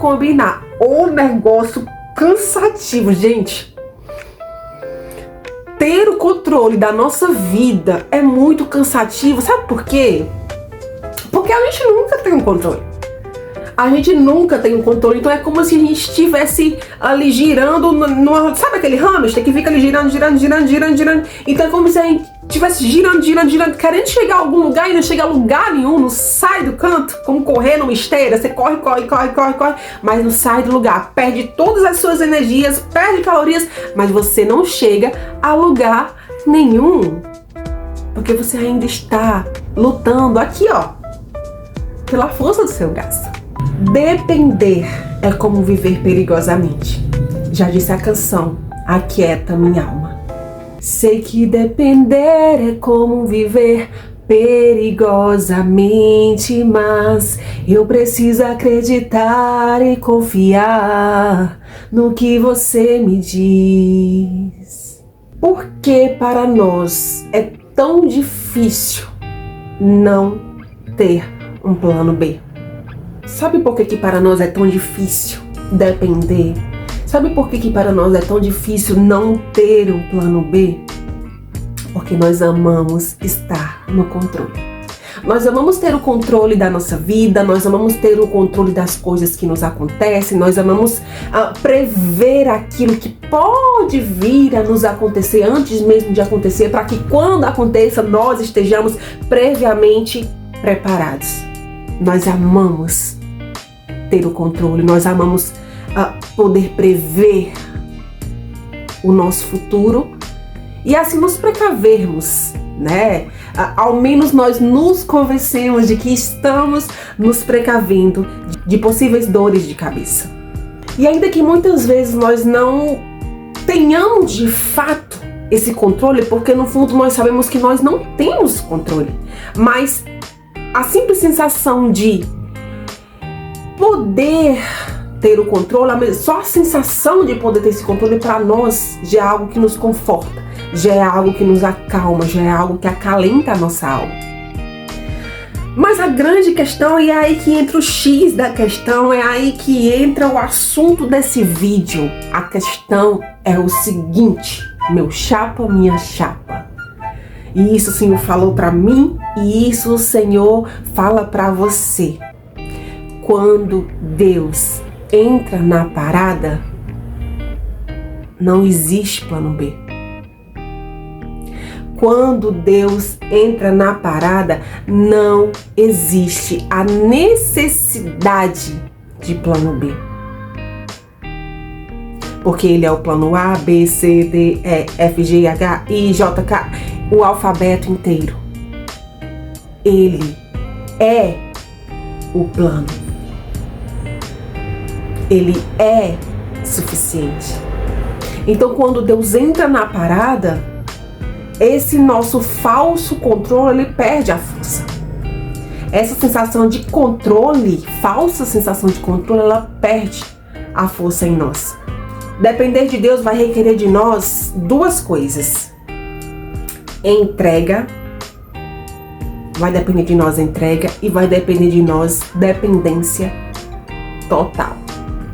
combinar. O negócio cansativo, gente. Ter o controle da nossa vida é muito cansativo. Sabe por quê? Porque a gente nunca tem um controle. A gente nunca tem um controle. Então é como se a gente estivesse ali girando numa... Sabe aquele hamster que fica ali girando. Então é como se a gente estivesse girando, querendo chegar a algum lugar e não chega a lugar nenhum, não sai do canto, como correr numa esteira. Você corre, mas não sai do lugar. Perde todas as suas energias, perde calorias, mas você não chega a lugar nenhum. Porque você ainda está lutando aqui, ó, pela força do seu braço. Depender é como viver perigosamente. Já disse a canção, Aquieta Minha Alma. Sei que depender é como viver perigosamente, mas eu preciso acreditar e confiar no que você me diz. Por que para nós é tão difícil não ter um plano B? Sabe por que para nós é tão difícil depender? Sabe por que para nós é tão difícil não ter um plano B? Porque nós amamos estar no controle. Nós amamos ter o controle da nossa vida, nós amamos ter o controle das coisas que nos acontecem, nós amamos prever aquilo que pode vir a nos acontecer antes mesmo de acontecer, para que quando aconteça nós estejamos previamente preparados. Nós amamos ter o controle, nós amamos poder prever o nosso futuro e assim nos precavermos, né? Ao menos nós nos convencemos de que estamos nos precavendo de possíveis dores de cabeça. E ainda que muitas vezes nós não tenhamos de fato esse controle, porque no fundo nós sabemos que nós não temos controle, mas a simples sensação de poder ter o controle, só a sensação de poder ter esse controle para nós já é algo que nos conforta, já é algo que nos acalma, já é algo que acalenta a nossa alma. Mas a grande questão, e é aí que entra o X da questão, é aí que entra o assunto desse vídeo. A questão é o seguinte, meu chapa, minha chapa. E isso o Senhor falou para mim e isso o Senhor fala para você. Quando Deus entra na parada, não existe plano B. Quando Deus entra na parada, não existe a necessidade de plano B. Porque Ele é o plano A, B, C, D, E, F, G, H, I, J, K, o alfabeto inteiro. Ele é o plano. Ele é suficiente. Então, quando Deus entra na parada, esse nosso falso controle, ele perde a força. Essa sensação de controle, falsa sensação de controle, ela perde a força em nós. Depender de Deus vai requerer de nós duas coisas. Entrega. Vai depender de nós entrega e vai depender de nós dependência total.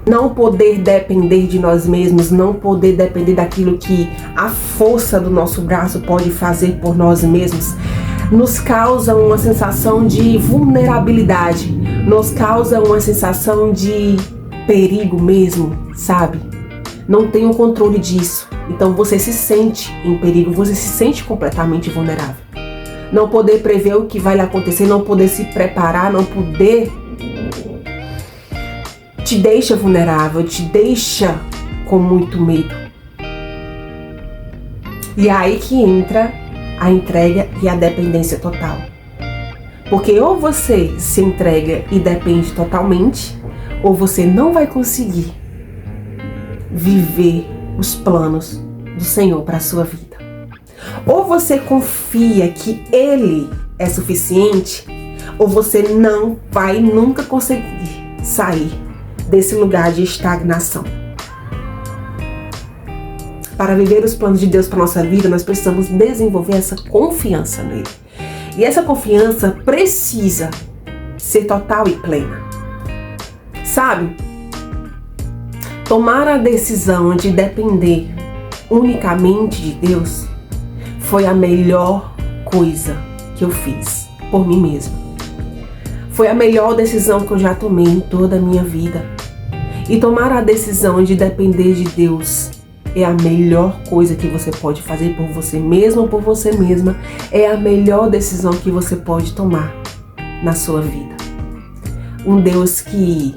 Não poder depender de nós mesmos, não poder depender daquilo que a força do nosso braço pode fazer por nós mesmos, nos causa uma sensação de vulnerabilidade, nos causa uma sensação de perigo mesmo, sabe? Não tem o controle disso, então você se sente em perigo, você se sente completamente vulnerável. Não poder prever o que vai lhe acontecer, não poder se preparar, não poder... te deixa vulnerável, te deixa com muito medo. E é aí que entra a entrega e a dependência total. Porque ou você se entrega e depende totalmente, ou você não vai conseguir viver os planos do Senhor para a sua vida. Ou você confia que Ele é suficiente, ou você não vai nunca conseguir sair desse lugar de estagnação. Para viver os planos de Deus para nossa vida, nós precisamos desenvolver essa confiança nele. E essa confiança precisa ser total e plena. Sabe? tomar a decisão de depender unicamente de Deus foi a melhor coisa que eu fiz por mim mesma. Foi a melhor decisão que eu já tomei em toda a minha vida. E tomar a decisão de depender de Deus é a melhor coisa que você pode fazer por você mesmo ou por você mesma. É a melhor decisão que você pode tomar na sua vida. Um Deus que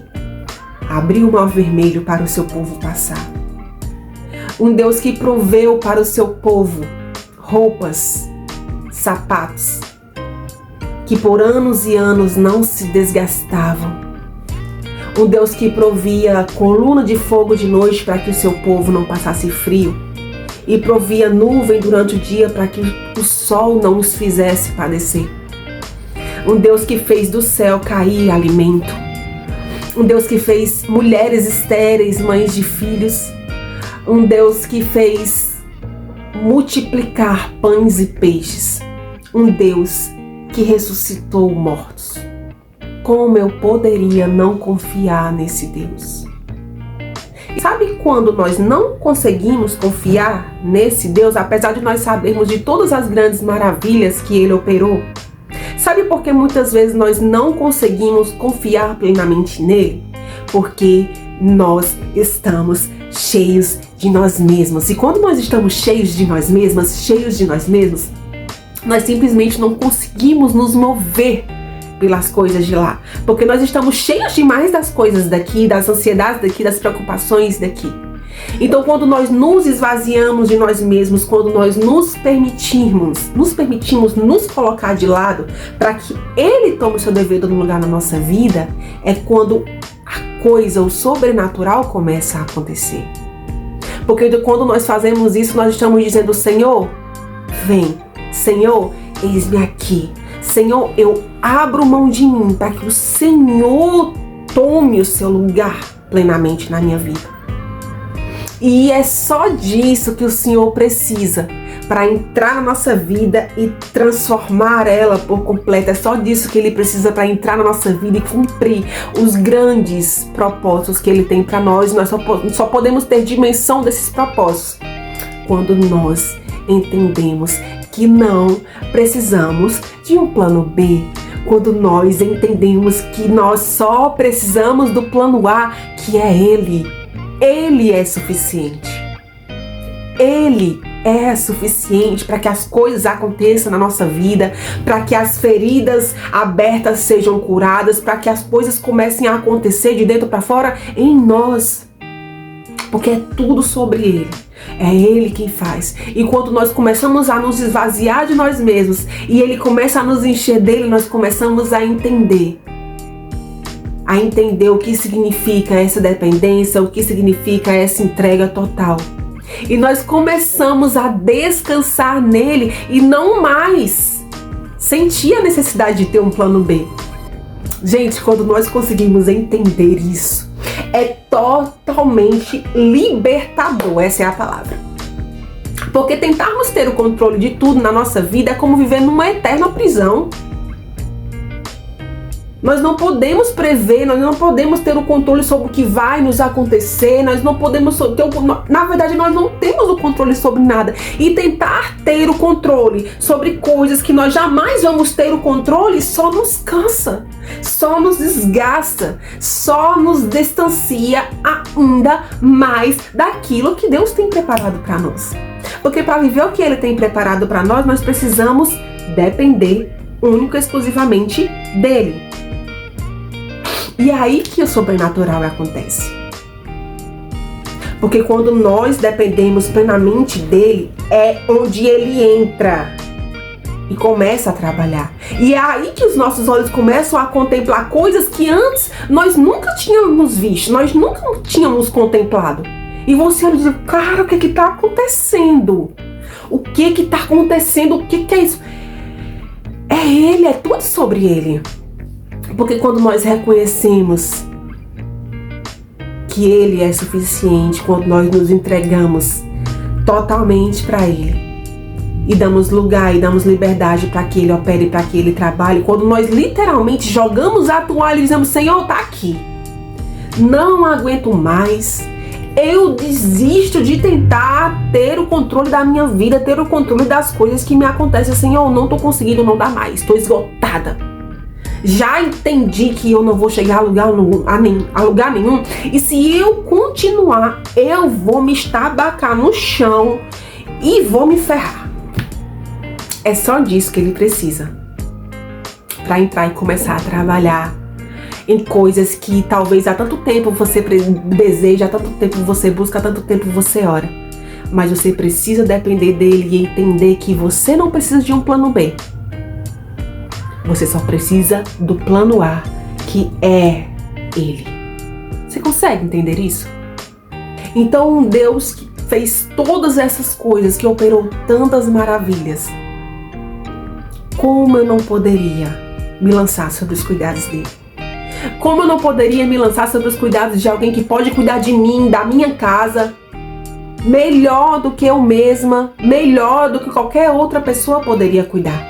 abriu o mar vermelho para o seu povo passar. Um Deus que proveu para o seu povo roupas, sapatos, que por anos e anos não se desgastavam. Um Deus que provia coluna de fogo de noite para que o seu povo não passasse frio. E provia nuvem durante o dia para que o sol não os fizesse padecer. Um Deus que fez do céu cair alimento. Um Deus que fez mulheres estéreis, mães de filhos. Um Deus que fez multiplicar pães e peixes. Um Deus que ressuscitou mortos. Como eu poderia não confiar nesse Deus? Sabe quando nós não conseguimos confiar nesse Deus, apesar de nós sabermos de todas as grandes maravilhas que Ele operou? Sabe por que muitas vezes nós não conseguimos confiar plenamente nele? Porque nós estamos cheios de nós mesmos. E quando nós estamos cheios de nós mesmos, nós simplesmente não conseguimos nos mover pelas coisas de lá, porque nós estamos cheios demais das coisas daqui, das ansiedades daqui, das preocupações daqui. Então, quando nós nos esvaziamos de nós mesmos, quando nós nos permitimos nos colocar de lado para que Ele tome o seu devido lugar na nossa vida, é quando a coisa, o sobrenatural começa a acontecer. Porque quando nós fazemos isso, nós estamos dizendo: Senhor, vem. Senhor, eis-me aqui. Senhor, eu abro mão de mim para que o Senhor tome o seu lugar plenamente na minha vida. E é só disso que o Senhor precisa para entrar na nossa vida e transformar ela por completo. É só disso que Ele precisa para entrar na nossa vida e cumprir os grandes propósitos que Ele tem para nós. Nós só podemos ter dimensão desses propósitos quando nós entendemos que não precisamos de um plano B, quando nós entendemos que nós só precisamos do plano A, que é Ele. Ele é suficiente. Ele é suficiente para que as coisas aconteçam na nossa vida, para que as feridas abertas sejam curadas, para que as coisas comecem a acontecer de dentro para fora em nós. Porque é tudo sobre Ele. É Ele quem faz. E quando nós começamos a nos esvaziar de nós mesmos e Ele começa a nos encher dele, nós começamos a entender o que significa essa dependência, o que significa essa entrega total. E nós começamos a descansar nele e não mais sentir a necessidade de ter um plano B. Gente, quando nós conseguimos entender isso, é totalmente libertador, essa é a palavra. Porque tentarmos ter o controle de tudo na nossa vida é como viver numa eterna prisão. Nós não podemos prever, nós não podemos ter o controle sobre o que vai nos acontecer, nós não podemos ter na verdade nós não temos o controle sobre nada. E tentar ter o controle sobre coisas que nós jamais vamos ter o controle só nos cansa, só nos desgasta, só nos distancia ainda mais daquilo que Deus tem preparado para nós. Porque para viver o que Ele tem preparado para nós, nós precisamos depender única e exclusivamente dEle. E é aí que o sobrenatural acontece. Porque quando nós dependemos plenamente dele, é onde ele entra e começa a trabalhar. E é aí que os nossos olhos começam a contemplar coisas que antes nós nunca tínhamos visto, nós nunca tínhamos contemplado. E você olha e diz: cara, o que está acontecendo? O que está acontecendo? O que é isso? É ele, é tudo sobre ele. Porque quando nós reconhecemos que Ele é suficiente, quando nós nos entregamos totalmente para Ele e damos lugar e damos liberdade para que Ele opere, para que Ele trabalhe, quando nós literalmente jogamos a toalha e dizemos: Senhor, tá aqui, não aguento mais, eu desisto de tentar ter o controle da minha vida, ter o controle das coisas que me acontecem. Senhor, não tô conseguindo, não dá mais, tô esgotada. Já entendi que eu não vou chegar a lugar nenhum. E se eu continuar, eu vou me estabacar no chão e vou me ferrar. É só disso que ele precisa para entrar e começar a trabalhar em coisas que talvez há tanto tempo você deseja, há tanto tempo você busca, há tanto tempo você ora. Mas você precisa depender dele e entender que você não precisa de um plano B. Você só precisa do plano A, que é ele. Você consegue entender isso? Então, um Deus que fez todas essas coisas, que operou tantas maravilhas, como eu não poderia me lançar sobre os cuidados dele? Como eu não poderia me lançar sobre os cuidados de alguém que pode cuidar de mim, da minha casa, melhor do que eu mesma, melhor do que qualquer outra pessoa poderia cuidar?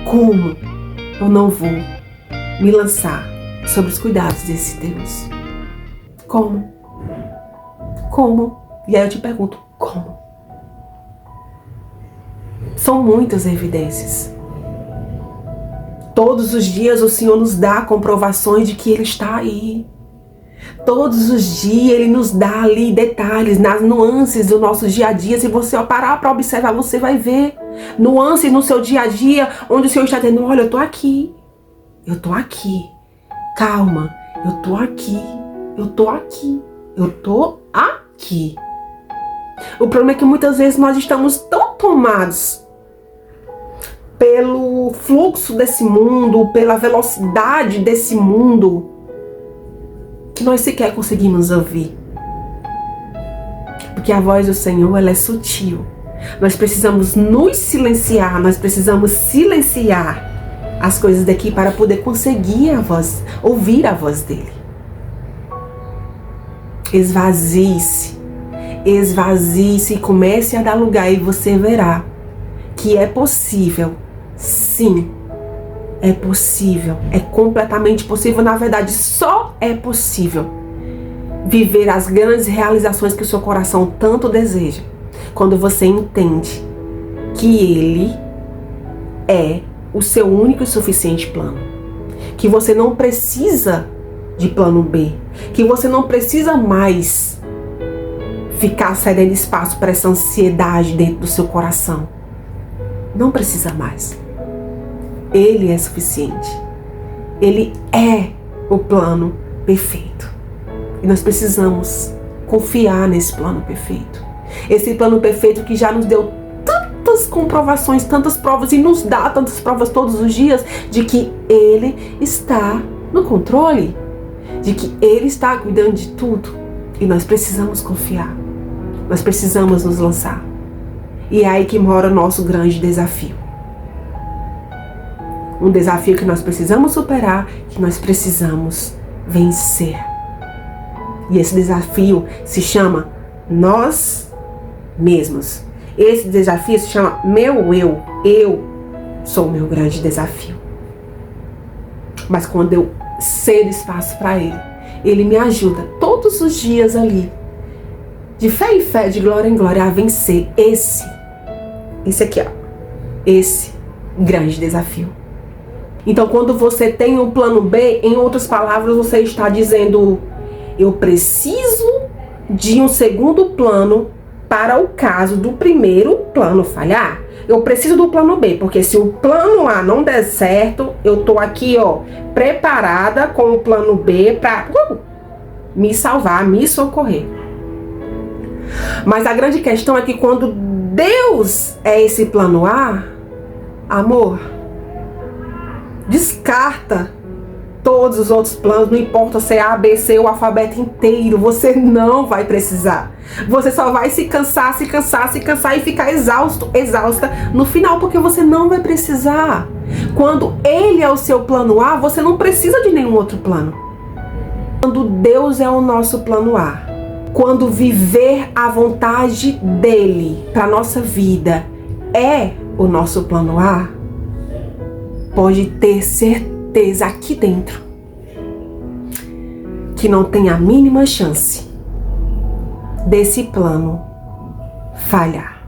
Como eu não vou me lançar sobre os cuidados desse Deus? Como? Como? E aí eu te pergunto, como? São muitas evidências. Todos os dias o Senhor nos dá comprovações de que Ele está aí. Todos os dias Ele nos dá ali detalhes, nas nuances do nosso dia a dia. Se você parar para observar, você vai ver nuances no seu dia a dia, onde o Senhor está dizendo, olha, eu tô aqui. Eu tô aqui. Calma, eu tô aqui. Eu tô aqui. Eu tô aqui. O problema é que muitas vezes nós estamos tão tomados pelo fluxo desse mundo, pela velocidade desse mundo, que nós sequer conseguimos ouvir. Porque a voz do Senhor, ela é sutil. Nós precisamos nos silenciar, nós precisamos silenciar as coisas daqui para poder conseguir ouvir a voz dele. Esvazie-se e comece a dar lugar e você verá que é possível. Sim, é possível, é completamente possível, na verdade só é possível viver as grandes realizações que o seu coração tanto deseja, quando você entende que Ele é o seu único e suficiente plano, que você não precisa de plano B, que você não precisa mais ficar cedendo espaço para essa ansiedade dentro do seu coração. Não precisa mais. Ele é suficiente. Ele é o plano perfeito. E nós precisamos confiar nesse plano perfeito. Esse plano perfeito que já nos deu tantas comprovações, tantas provas, e nos dá tantas provas todos os dias, de que Ele está no controle, de que Ele está cuidando de tudo. E nós precisamos confiar. Nós precisamos nos lançar. E é aí que mora o nosso grande desafio. Um desafio que nós precisamos superar, que nós precisamos vencer. E esse desafio se chama nós mesmos. Esse desafio se chama meu eu. Eu sou o meu grande desafio. Mas quando eu cedo espaço para Ele, Ele me ajuda todos os dias ali, de fé em fé, de glória em glória, a vencer esse aqui, ó, esse grande desafio. Então, quando você tem um plano B, em outras palavras, você está dizendo, eu preciso de um segundo plano para o caso do primeiro plano falhar. Eu preciso do plano B, porque se o plano A não der certo, eu tô aqui, ó, preparada com o plano B para me salvar, me socorrer. Mas a grande questão é que quando Deus é esse plano A, amor, descarta todos os outros planos, não importa se é A, B, C, o alfabeto inteiro, você não vai precisar. Você só vai se cansar e ficar exausta no final, porque você não vai precisar. Quando Ele é o seu plano A, você não precisa de nenhum outro plano. Quando Deus é o nosso plano A, quando viver a vontade dEle para nossa vida é o nosso plano A, pode ter certeza aqui dentro que não tem a mínima chance desse plano falhar.